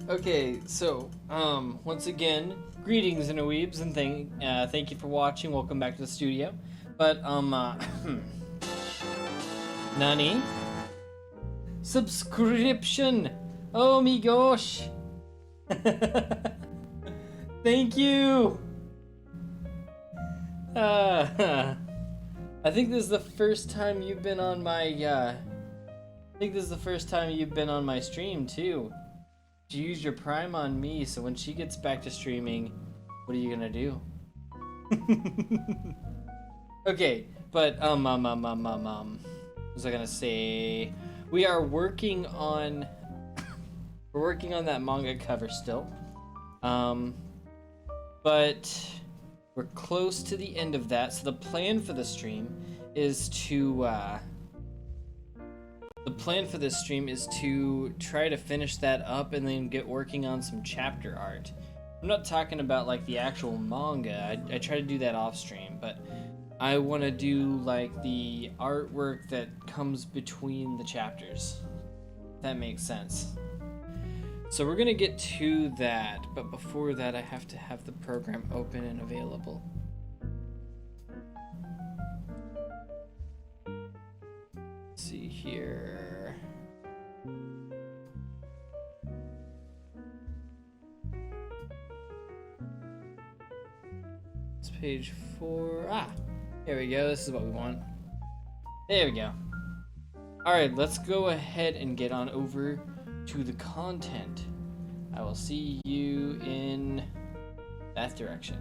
Okay, so once again, greetings, interweebs, and thank you for watching. Welcome back to the studio. But Nani? Subscription. Oh my gosh. Thank you. I think this is the first time you've been on my. I think this is the first time you've been on my stream too. You use your Prime on me, so when she gets back to streaming, what are you gonna do? Okay, but what was I gonna say? We are working on we're working on that manga cover still. But we're close to the end of that. So the plan for the stream is to try to finish that up and then get working on some chapter art. I'm not talking about like the actual manga. I try to do that off stream, but I want to do like the artwork that comes between the chapters. If that makes sense. So we're gonna get to that, but before that I have to have the program open and available. Let's see here. It's page 4. Here we go. This is what we want. There we go. Alright, let's go ahead and get on over to the content. I will see you in that direction.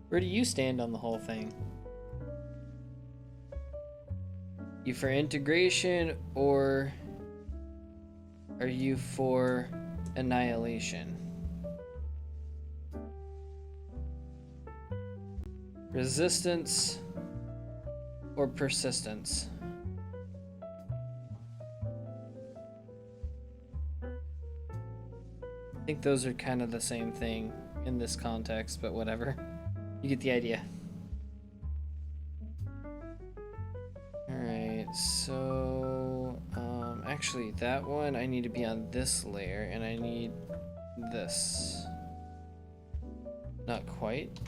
Where do you stand on the whole thing? You for integration, or are you for annihilation? Resistance or persistence? I think those are kind of the same thing in this context, but whatever. You get the idea. Alright, so actually that one I need to be on this layer, and I need this. Not quite.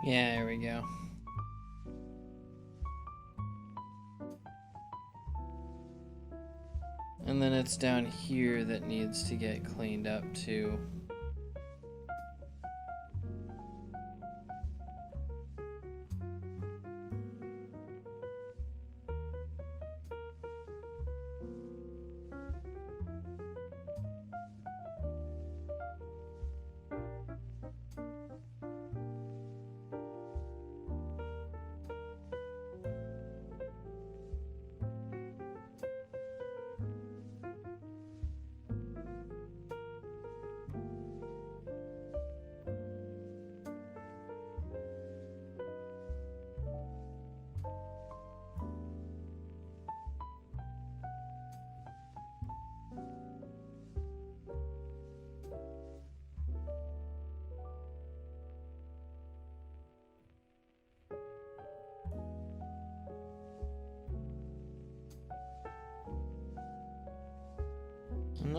Yeah, there we go. And then it's down here that needs to get cleaned up too.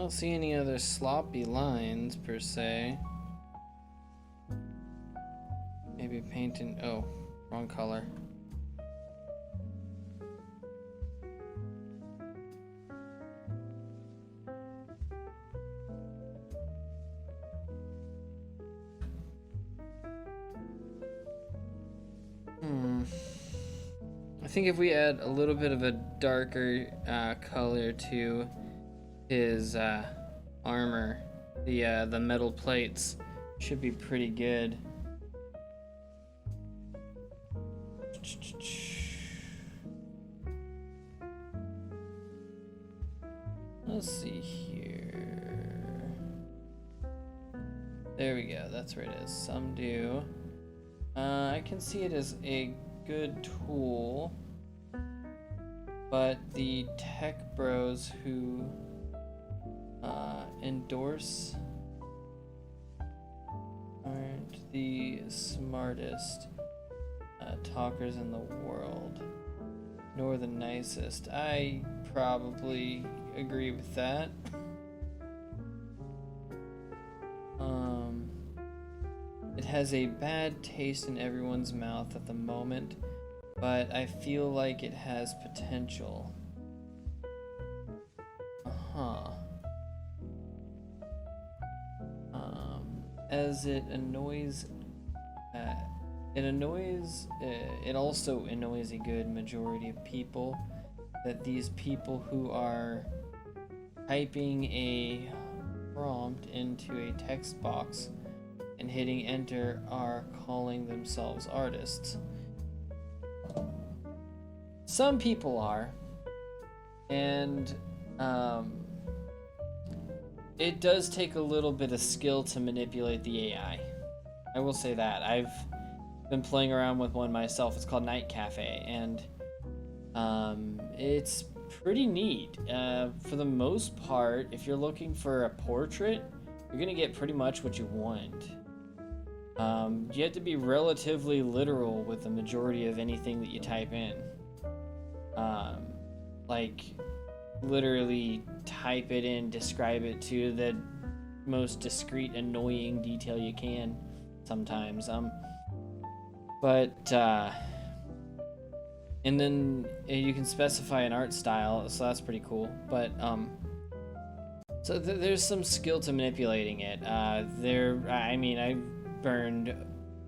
don't see any other sloppy lines per se. Maybe painting. Oh, wrong color. I think if we add a little bit of a darker color to his armor, the metal plates, should be pretty good. Let's see here. There we go. That's where it is. Some do. I can see it as a good tool, but the tech bros who endorse aren't the smartest talkers in the world, nor the nicest. I probably agree with that. It has a bad taste in everyone's mouth at the moment, but I feel like it has potential. As it annoys, it also annoys a good majority of people that these people who are typing a prompt into a text box and hitting enter are calling themselves artists. Some people are, and it does take a little bit of skill to manipulate the AI. I will say that. I've been playing around with one myself. It's called Night Cafe, and it's pretty neat. For the most part, if you're looking for a portrait, you're gonna get pretty much what you want. You have to be relatively literal with the majority of anything that you type in. Like, literally type it in, describe it to the most discreet, annoying detail you can sometimes. And then you can specify an art style, so that's pretty cool. But so there's some skill to manipulating it. I mean, I've burned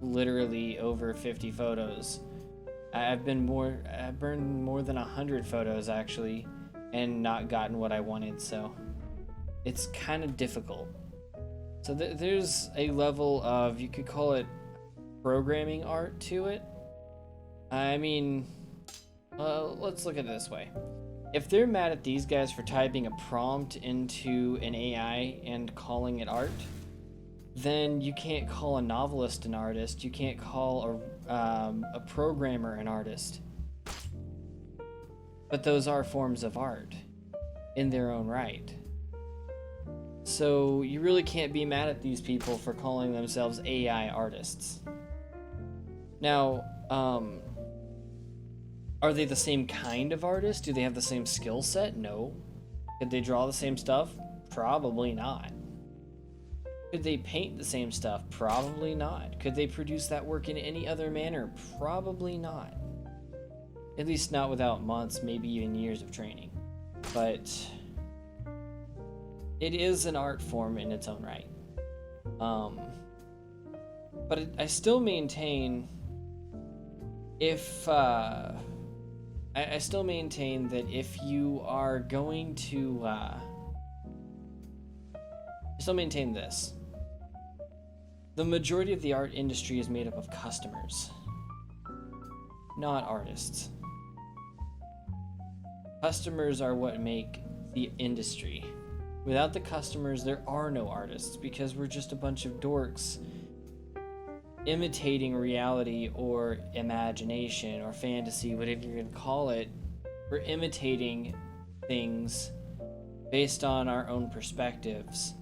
literally over 50 photos. I've burned more than 100 photos actually, and not gotten what I wanted. So it's kind of difficult. So there's a level of, you could call it programming art to it. I mean, let's look at it this way. If they're mad at these guys for typing a prompt into an AI and calling it art, then you can't call a novelist an artist. You can't call a programmer an artist. But those are forms of art in their own right. So you really can't be mad at these people for calling themselves AI artists. Now, are they the same kind of artist? Do they have the same skill set? No. Could they draw the same stuff? Probably not. Could they paint the same stuff? Probably not. Could they produce that work in any other manner? Probably not. At least not without months, maybe even years of training. But it is an art form in its own right. But I still maintain, I still maintain that if you are going to, I still maintain this. The majority of the art industry is made up of customers, not artists. Customers are what make the industry. Without the customers, there are no artists, because we're just a bunch of dorks imitating reality or imagination or fantasy, whatever you're going to call it. We're imitating things based on our own perspectives,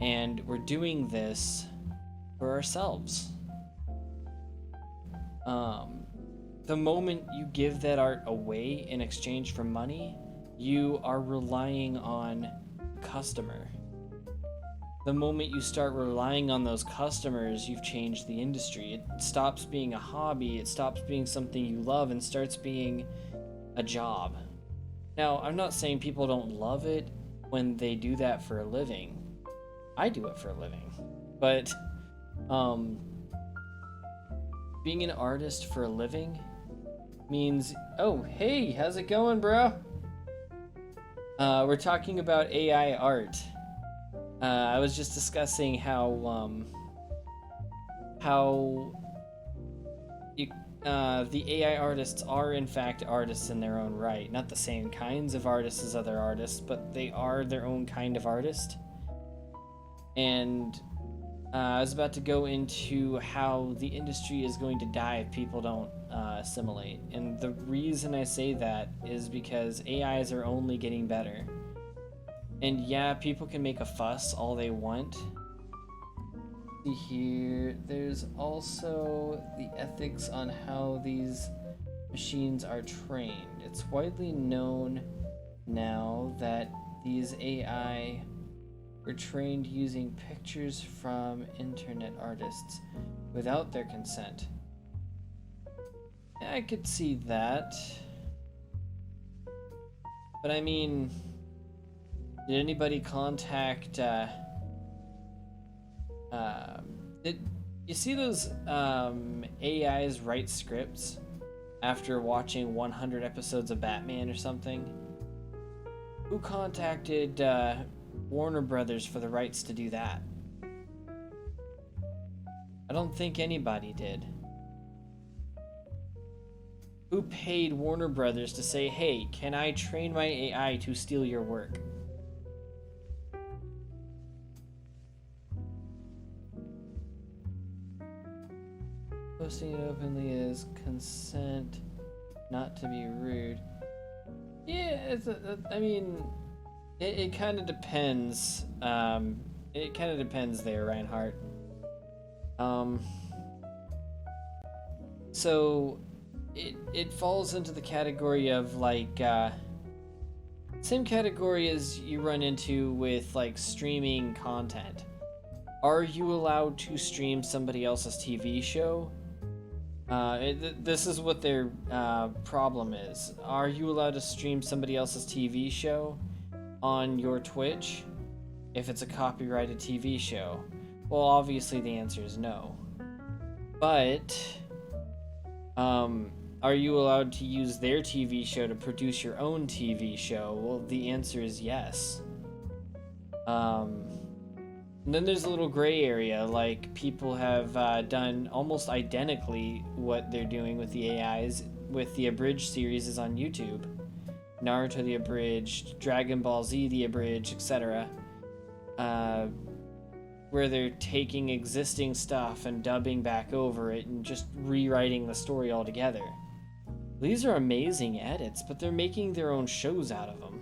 and we're doing this for ourselves. The moment you give that art away in exchange for money, you are relying on customer. The moment you start relying on those customers, you've changed the industry. It stops being a hobby, it stops being something you love, and starts being a job. Now, I'm not saying people don't love it when they do that for a living. I do it for a living. But, being an artist for a living means, oh, hey, how's it going, bro? We're talking about AI art. I was just discussing how the AI artists are in fact artists in their own right. Not the same kinds of artists as other artists, but they are their own kind of artist. And I was about to go into how the industry is going to die if people don't assimilate. And the reason I say that is because AIs are only getting better. And yeah, people can make a fuss all they want. See here, there's also the ethics on how these machines are trained. It's widely known now that these AI were trained using pictures from internet artists without their consent. Yeah, I could see that. But I mean, did anybody contact, did you see those AIs write scripts after watching 100 episodes of Batman or something? Who contacted Warner Brothers for the rights to do that? I don't think anybody did. Who paid Warner Brothers to say, hey, can I train my AI to steal your work? Posting it openly is consent, not to be rude. Yeah, I mean, it kind of depends. It kind of depends there, Reinhardt. So it falls into the category of like same category as you run into with like streaming content. Are you allowed to stream somebody else's TV show? This is what their problem is. Are you allowed to stream somebody else's TV show on your Twitch if it's a copyrighted TV show? Well, obviously the answer is no. But are you allowed to use their TV show to produce your own TV show? Well, the answer is yes. And then there's a little gray area, like people have done almost identically what they're doing with the AIs with the Abridged series is on YouTube. Naruto the Abridged, Dragon Ball Z the Abridged, etc. Where they're taking existing stuff and dubbing back over it and just rewriting the story altogether. These are amazing edits, but they're making their own shows out of them.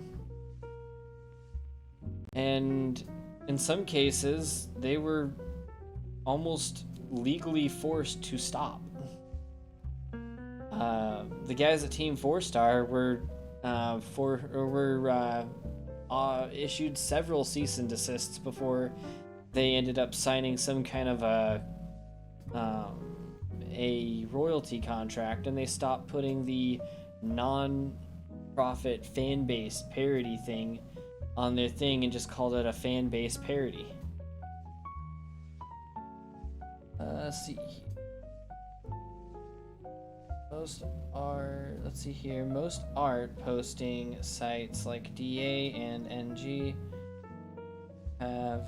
And in some cases, they were almost legally forced to stop. The guys at Team 4-Star were issued several cease and desists before they ended up signing some kind of a royalty contract, and they stopped putting the non-profit fan-based parody thing on their thing and just called it a fan-based parody. Let's see. Most art posting sites like DA and NG have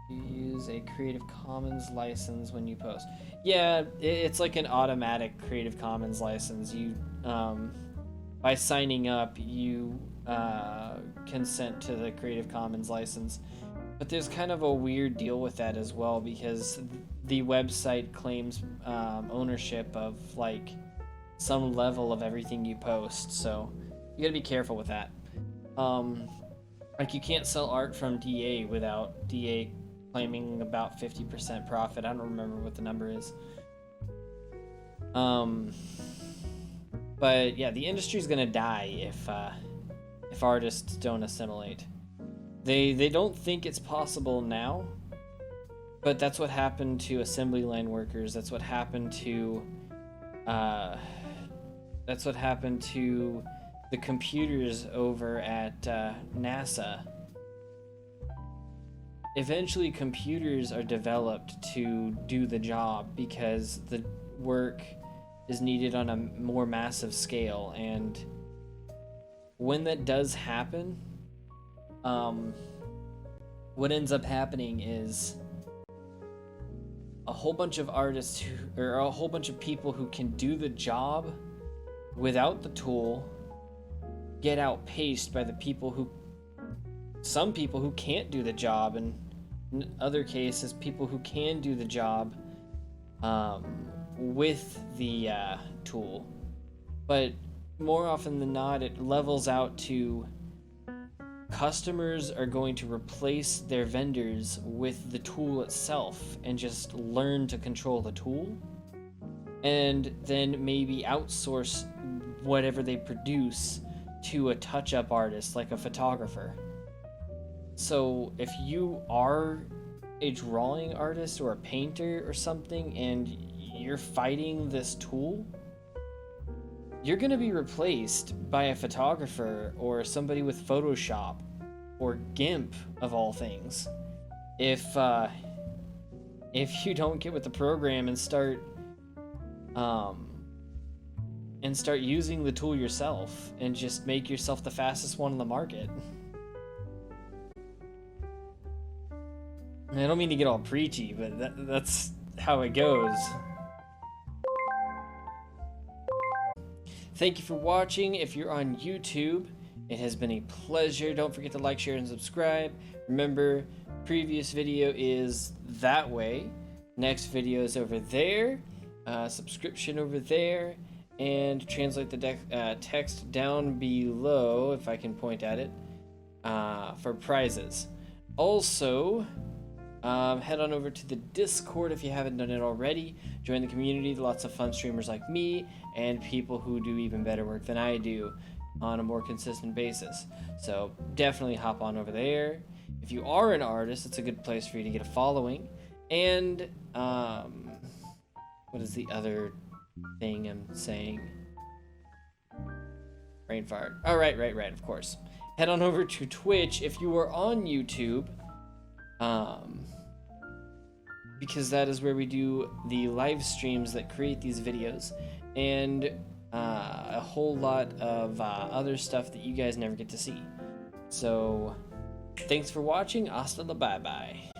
you use a Creative Commons license when you post. Yeah, it's like an automatic Creative Commons license. You by signing up, you consent to the Creative Commons license. But there's kind of a weird deal with that as well, because the website claims ownership of like some level of everything you post, so you gotta be careful with that. Like you can't sell art from DA without DA claiming about 50% profit. I don't remember what the number is. But yeah, the industry's gonna die if artists don't assimilate. They don't think it's possible now, but that's what happened to assembly line workers. That's what happened to the computers over at NASA. Eventually, computers are developed to do the job because the work is needed on a more massive scale, and when that does happen, what ends up happening is a whole bunch of artists or a whole bunch of people who can do the job without the tool get outpaced by some people who can't do the job, and in other cases, people who can do the job with the tool. But more often than not, it levels out to customers are going to replace their vendors with the tool itself and just learn to control the tool, and then maybe outsource whatever they produce to a touch-up artist like a photographer. So if you are a drawing artist or a painter or something and you're fighting this tool, you're going to be replaced by a photographer or somebody with Photoshop or GIMP of all things. If you don't get with the program and start using the tool yourself and just make yourself the fastest one in the market. I don't mean to get all preachy, but that's how it goes. Thank you for watching. If you're on YouTube, it has been a pleasure. Don't forget to like, share, and subscribe. Remember, previous video is that way. Next video is over there. Subscription over there. And translate the text down below, if I can point at it, for prizes. Also, head on over to the Discord if you haven't done it already. Join the community, lots of fun streamers like me, and people who do even better work than I do on a more consistent basis. So definitely hop on over there. If you are an artist, it's a good place for you to get a following. And, what is the other thing I'm saying? Brain fart. Oh, right, of course. Head on over to Twitch if you are on YouTube. Because that is where we do the live streams that create these videos, and a whole lot of other stuff that you guys never get to see. So, thanks for watching. Hasta la bye-bye.